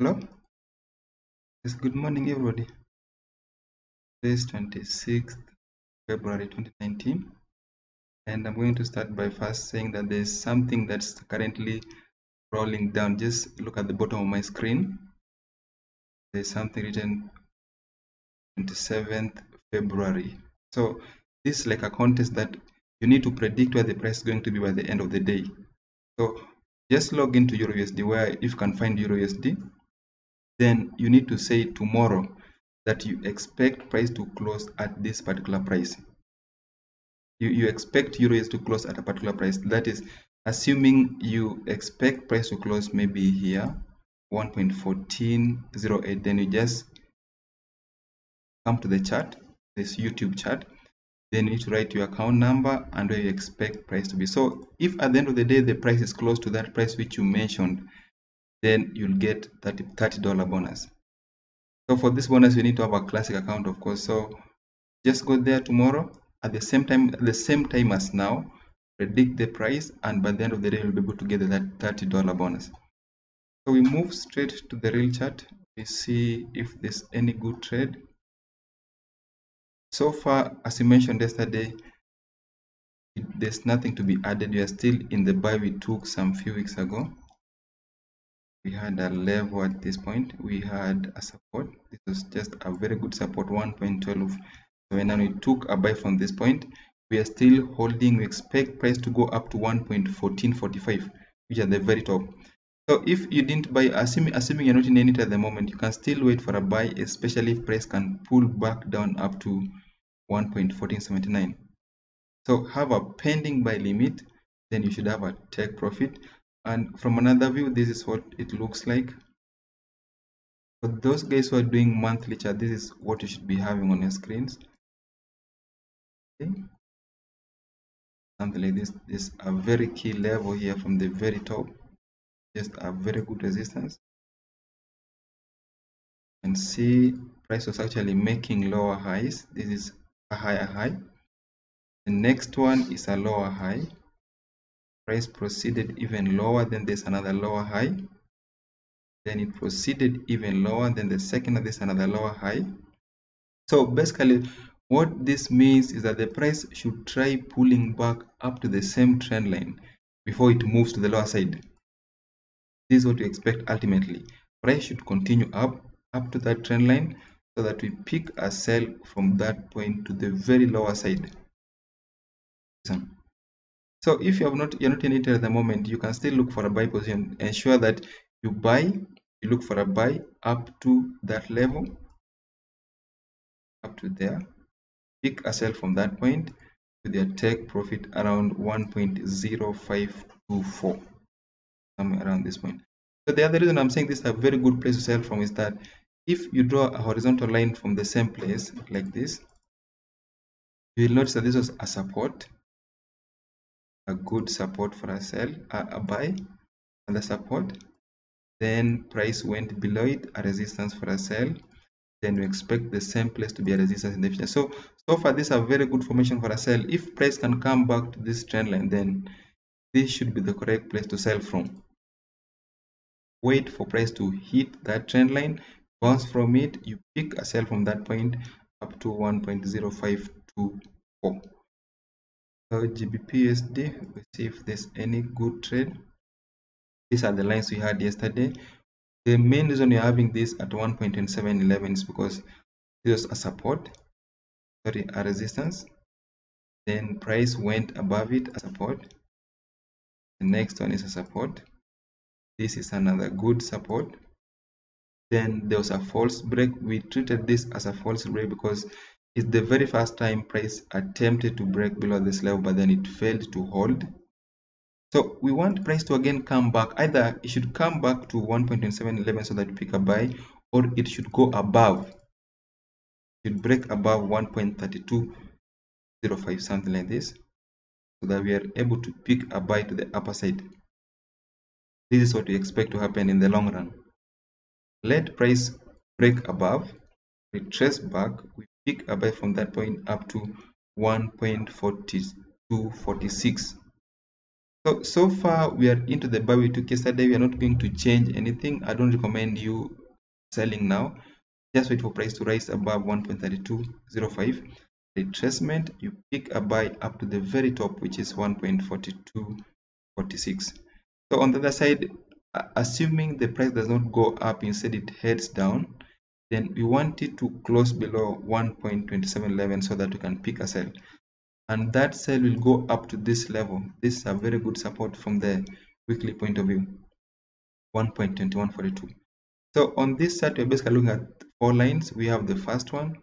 Hello? Yes, good morning everybody. Today is 26th February 2019, and I'm going to start by first saying that there's something that's currently rolling down. Just look at the bottom of my screen. There's something written 27th February. So this is like a contest that you need to predict where the price is going to be by the end of the day. So just log into EUR USD, where if you can find EUR USD, then you need to say tomorrow that you expect price to close at this particular price. You expect EUR USD to close at a particular price. That is, assuming you expect price to close maybe here 1.1408, then you just come to the chart, this YouTube chart, then you need to write your account number and where you expect price to be. So if at the end of the day the price is close to that price which you mentioned, then you'll get $30 bonus. So for this bonus, you need to have a classic account, of course. So just go there tomorrow at the same time as now, predict the price, and by the end of the day you'll be able to get that $30 bonus. So we move straight to the real chart. We see if there's any good trade. So far, as we mentioned yesterday, there's nothing to be added. We are still in the buy we took some few weeks ago. We had a level at this point. We had a support. This was just a very good support, 1.12. So when we took a buy from this point, we are still holding. We expect price to go up to 1.1445, which is at the very top. So if you didn't buy, assuming you're not in any trade at the moment, you can still wait for a buy, especially if price can pull back down up to 1.1479. So have a pending buy limit, then you should have a take profit. And from another view, this is what it looks like. For those guys who are doing monthly chart, this is what you should be having on your screens. Okay. Something like this. This is a very key level here from the very top. Just a very good resistance. And see price was actually making lower highs. This is a higher high. The next one is a lower high. Price proceeded even lower, then there's another lower high. Then it proceeded even lower, then the second there's another lower high. So basically what this means is that the price should try pulling back up to the same trend line before it moves to the lower side. This is what we expect ultimately. Price should continue up to that trend line so that we pick a sell from that point to the very lower side. So if you're not in it at the moment, you can still look for a buy position. Ensure that you buy, you look for a buy up to that level, up to there. Pick a sell from that point with your take profit around 1.0524, somewhere around this point. So the other reason I'm saying this is a very good place to sell from is that if you draw a horizontal line from the same place like this, you will notice that this was a support, a good support for a sell, a buy, and the support. Then price went below it, a resistance for a sell. Then we expect the same place to be a resistance in the future. So far this is a very good formation for a sell. If price can come back to this trend line, then this should be the correct place to sell from. Wait for price to hit that trend line, bounce from it, you pick a sell from that point up to 1.0524. So GBP USD, we see if there's any good trade. These are the lines we had yesterday. The main reason you're having this at 1.2711 is because this was a support, sorry, a resistance. Then price went above it, a support. The next one is a support. This is another good support. Then there was a false break. We treated this as a false break because it's the very first time price attempted to break below this level, but then it failed to hold. So we want price to again come back. Either it should come back to 1.2711 so that we pick a buy, or it should go above. It should break above 1.3205, something like this, so that we are able to pick a buy to the upper side. This is what we expect to happen in the long run. Let price break above, retrace back, we pick a buy from that point up to 1.4246. So far we are into the buy we took yesterday. We are not going to change anything. I don't recommend you selling now. Just wait for price to rise above 1.3205. Retracement, you pick a buy up to the very top, which is 1.4246. So on the other side, assuming the price does not go up, instead it heads down, then we want it to close below 1.2711 so that you can pick a sell. And that sell will go up to this level. This is a very good support from the weekly point of view, 1.2142. So on this chart, we're basically looking at 4 lines. We have the first one,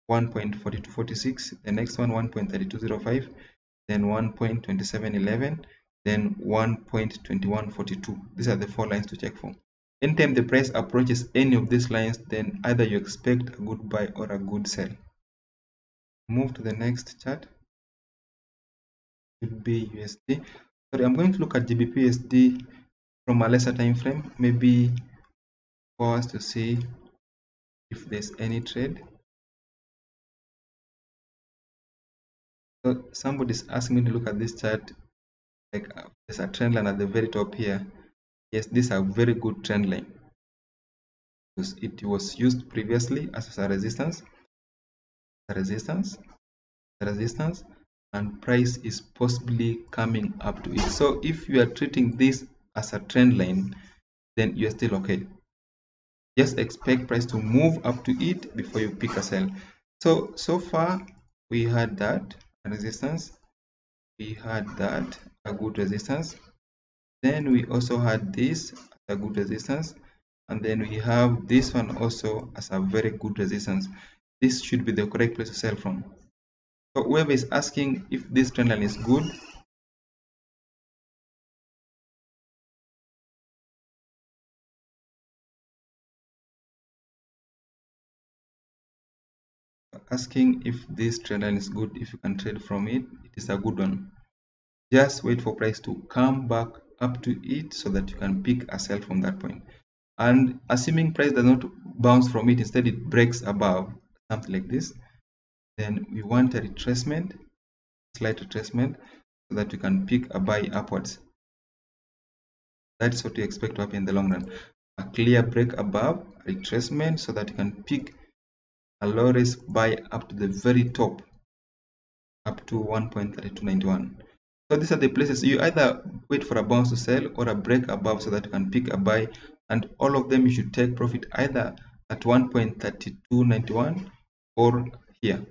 1.4246, the next one, 1.3205, then 1.2711, then 1.2142. These are the 4 lines to check for. Anytime the price approaches any of these lines, then either you expect a good buy or a good sell. Move to the next chart. Should be USD. Sorry, I'm going to look at GBP USD from a lesser time frame, maybe for us to see if there's any trade. So somebody's asking me to look at this chart, like there's a trend line at the very top here. Yes, this is a very good trend line because it was used previously as a resistance, and price is possibly coming up to it. So if you are treating this as a trend line, then you're still okay. Just expect price to move up to it before you pick a sell. So far we had that a resistance, we had that a good resistance, then we also had this as a good resistance, and then we have this one also as a very good resistance. This should be the correct place to sell from. So whoever is asking if this trend line is good, if you can trade from it, it is a good one. Just wait for price to come back up to it so that you can pick a sell from that point. And assuming price does not bounce from it, instead it breaks above, something like this, then we want a retracement, slight retracement, so that you can pick a buy upwards. That's what you expect to happen in the long run. A clear break above, retracement, so that you can pick a low risk buy up to the very top, up to 1.3291. So these are the places you either wait for a bounce to sell or a break above so that you can pick a buy, and all of them you should take profit either at 1.3291 or here.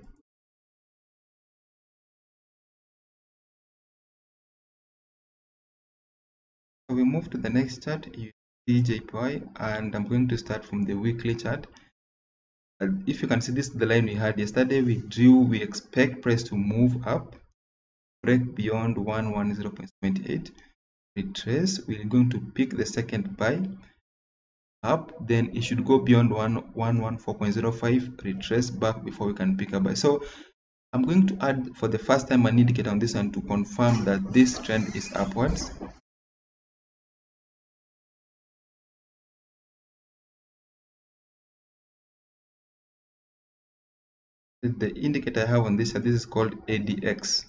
So we move to the next chart, you see JPY, and I'm going to start from the weekly chart. And if you can see, this is the line we had yesterday. We expect price to move up, break beyond 110.78, retrace. We're going to pick the second buy up, then it should go beyond 114.05, retrace back before we can pick a buy. So I'm going to add for the first time an indicator on this one to confirm that this trend is upwards. The indicator I have on this is called ADX.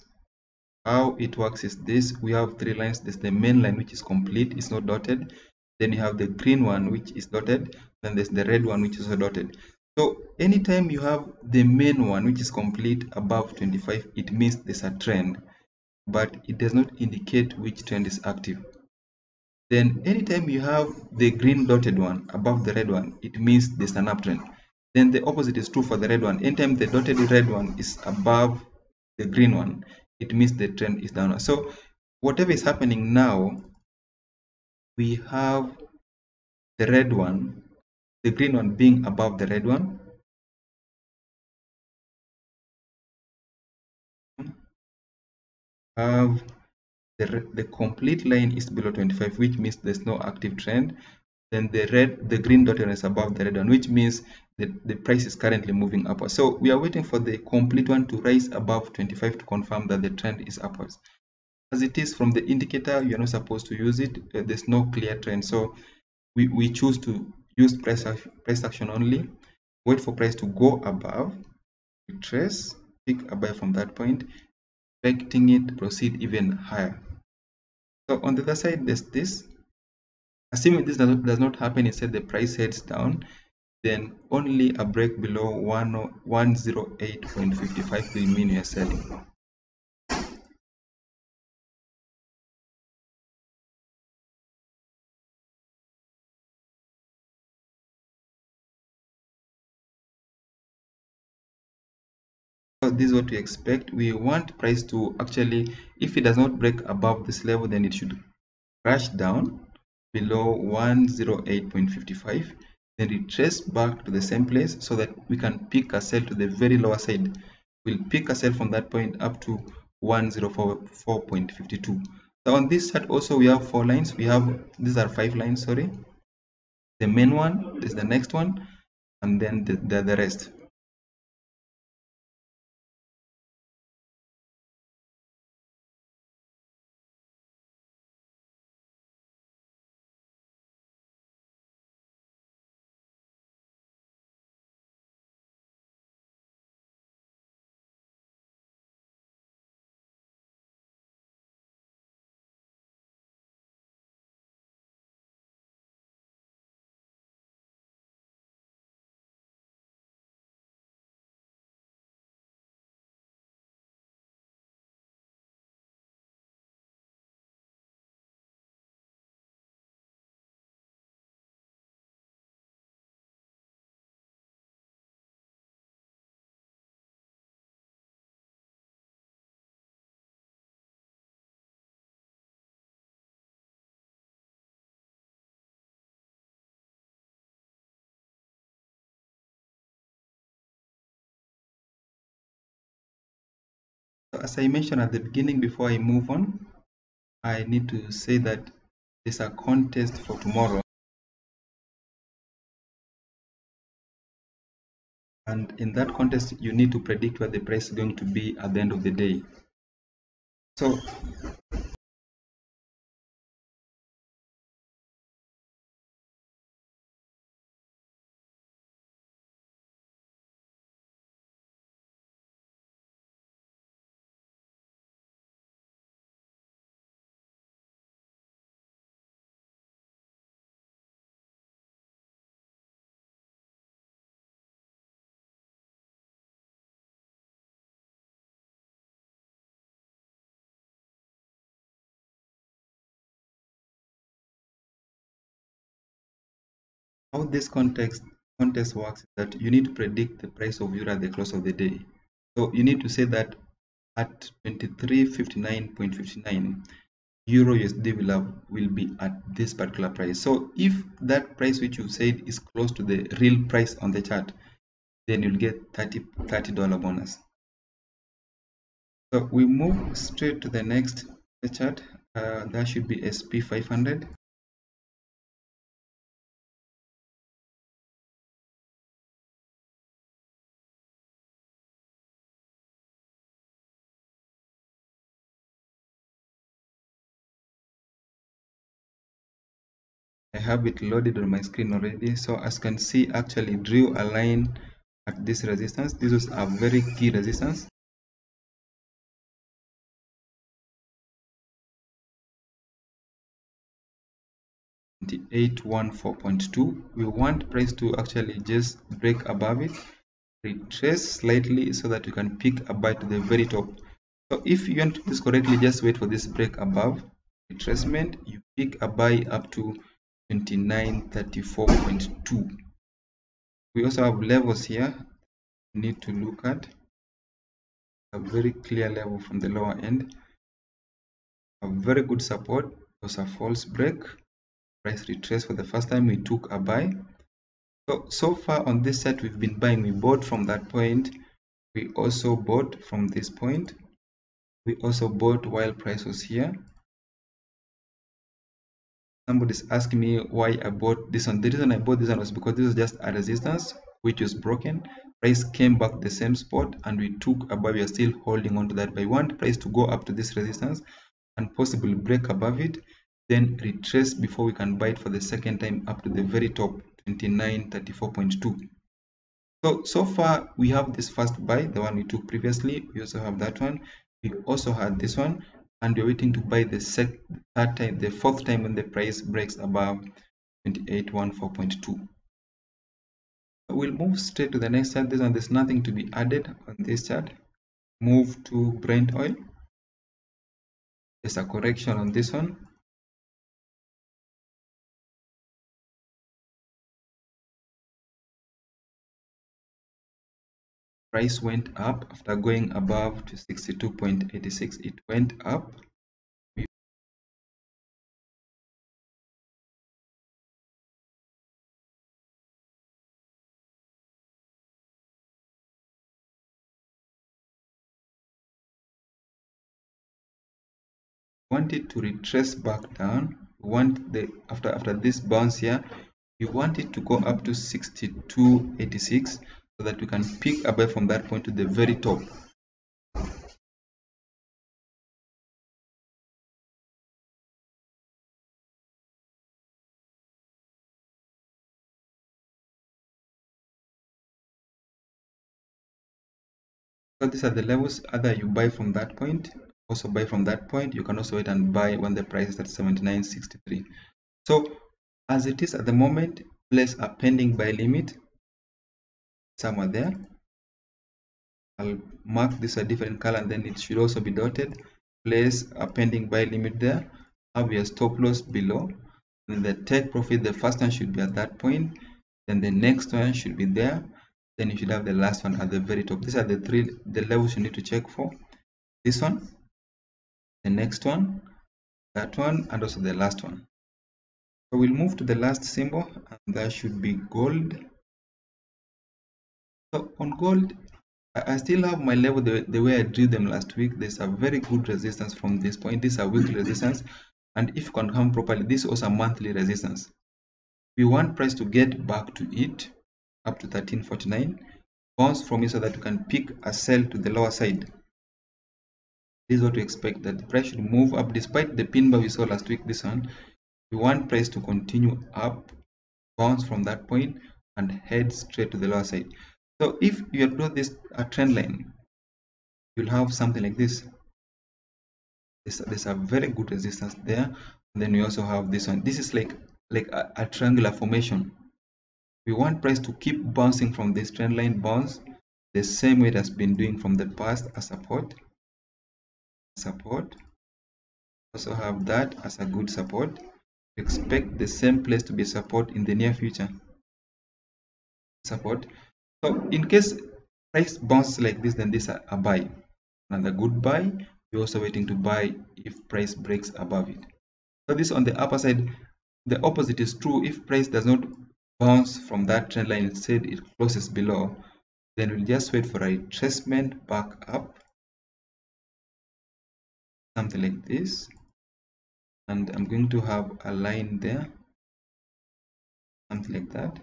How it works is this: we have 3 lines. There's the main line, which is complete, it's not dotted. Then you have the green one, which is dotted. Then there's the red one, which is dotted. So anytime you have the main one, which is complete, above 25, it means there's a trend, but it does not indicate which trend is active. Then anytime you have the green dotted one above the red one, it means there's an uptrend. Then the opposite is true for the red one. Anytime the dotted red one is above the green one, it means the trend is downward. So whatever is happening now, we have the red one, the green one being above the red one, have the complete line is below 25, which means there's no active trend. Then the green dotted is above the red one, which means that the price is currently moving upwards. So we are waiting for the complete one to rise above 25 to confirm that the trend is upwards. As it is from the indicator, you're not supposed to use it. There's no clear trend, so we choose to use price action only. Wait for price to go above, retrace, pick a buy from that point, expecting it to proceed even higher. So on the other side, there's this. Assuming this does not happen, instead the price heads down, then only a break below 108.55 will mean you're selling. So this is what we expect. We want price to actually, if it does not break above this level, then it should crash down below 108.55, then retrace back to the same place so that we can pick a sell to the very lower side. We'll pick a sell from that point up to 104.52. So on this chart also we have 4 lines. We have, these are 5 lines, sorry. The main one is the next one, and then the rest. So as I mentioned at the beginning, before I move on, I need to say that there's a contest for tomorrow. And in that contest, you need to predict what the price is going to be at the end of the day. So how this contest works is that you need to predict the price of euro at the close of the day. So you need to say that at 2359.59 euro USD will be at this particular price. So if that price which you said is close to the real price on the chart, then you'll get $30 bonus. So we move straight to the next chart. That should be SP500. I have it loaded on my screen already. So as you can see, actually drew a line at this resistance. This was a very key resistance. The 814.2. We want price to actually just break above it, retrace slightly so that you can pick a buy to the very top. So if you want this correctly, just wait for this break above retracement. You pick a buy up to 2934.2. We also have levels here you need to look at. A very clear level from the lower end. A very good support was a false break. Price retrace for the first time. We took a buy. So far on this set we've been buying. We bought from that point. We also bought from this point. We also bought while price was here. Somebody's asking me why I bought this one. The reason I bought this one was because this was just a resistance which was broken. Price came back the same spot and we took a buy. We are still holding on to that. But I want price to go up to this resistance and possibly break above it, then retrace before we can buy it for the second time up to the very top, 2934.2. So far we have this first buy, the one we took previously. We also have that one. We also had this one, and we're waiting to buy the third time, the fourth time when the price breaks above 2814.2. We'll move straight to the next chart. This one, there's nothing to be added on this chart. Move to Brent oil. There's a correction on this one. Price went up after going above to 62.86. It went up. We want it to retrace back down. We want the after this bounce here, we want it to go up to 62.86 so that we can pick away from that point to the very top. So these are the levels. Either you buy from that point, also buy from that point. You can also wait and buy when the price is at 79.63. So as it is at the moment, place a pending buy limit somewhere there. I'll mark this a different color and then it should also be dotted. Place a pending buy limit there. Have your stop loss below. And the take profit, the first one should be at that point. Then the next one should be there. Then you should have the last one at the very top. These are the levels you need to check for. This one, the next one, that one, and also the last one. So we'll move to the last symbol, and that should be gold. So on gold, I still have my level the way I drew them last week. There's a very good resistance from this point. This is a weekly resistance, and if you can come properly, this is also a monthly resistance. We want price to get back to it up to 13.49, bounce from it so that you can pick a sell to the lower side. This is what we expect, that the price should move up despite the pin bar we saw last week. This one, we want price to continue up, bounce from that point, and head straight to the lower side. So if you draw this a trend line, you'll have something like this. There's a very good resistance there, and then we also have this one. This is like a triangular formation. We want price to keep bouncing from this trend line, bounce the same way it has been doing from the past, as support. Also have that as a good support. Expect the same place to be support in the near future. Support. So in case price bounces like this, then this is a buy. Another good buy. We're also waiting to buy if price breaks above it. So this on the upper side, the opposite is true. If price does not bounce from that trend line, instead it closes below, then we'll just wait for a retracement back up, something like this. And I'm going to have a line there, something like that.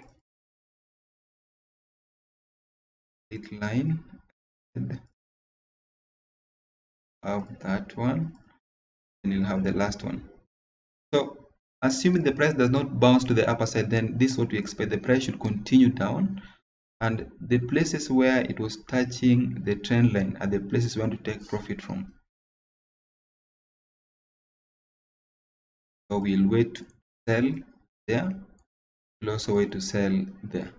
Straight line, and have that one, and you'll have the last one. So assuming the price does not bounce to the upper side, then this is what we expect. The price should continue down, and the places where it was touching the trend line are the places we want to take profit from. So we'll wait to sell there. We'll also wait to sell there.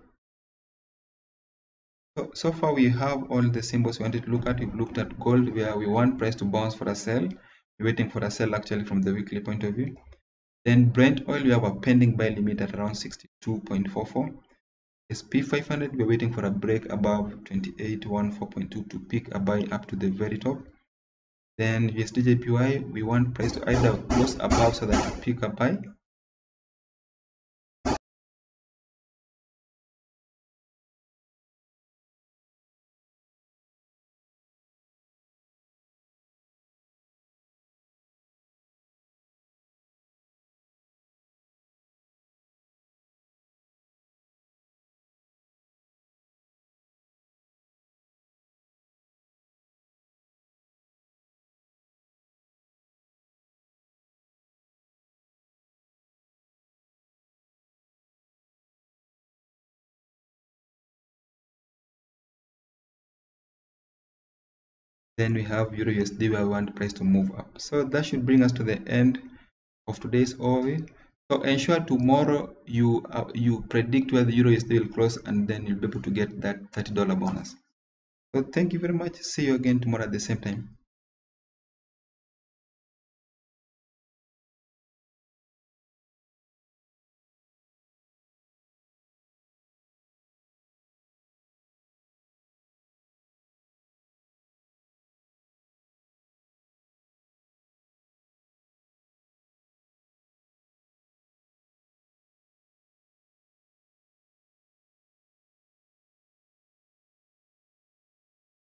So far we have all the symbols we wanted to look at. We've looked at gold, where we want price to bounce for a sell. We're waiting for a sell actually from the weekly point of view. Then Brent oil, we have a pending buy limit at around 62.44. SP500, we're waiting for a break above 2814.2 to pick a buy up to the very top. Then USDJPY, we want price to either close above so that we pick a buy, Then we have EUR USD where we want price to move up. So that should bring us to the end of today's overview. So ensure tomorrow you predict where the EUR USD will close, and then you'll be able to get that $30 bonus. So thank you very much. See you again tomorrow at the same time.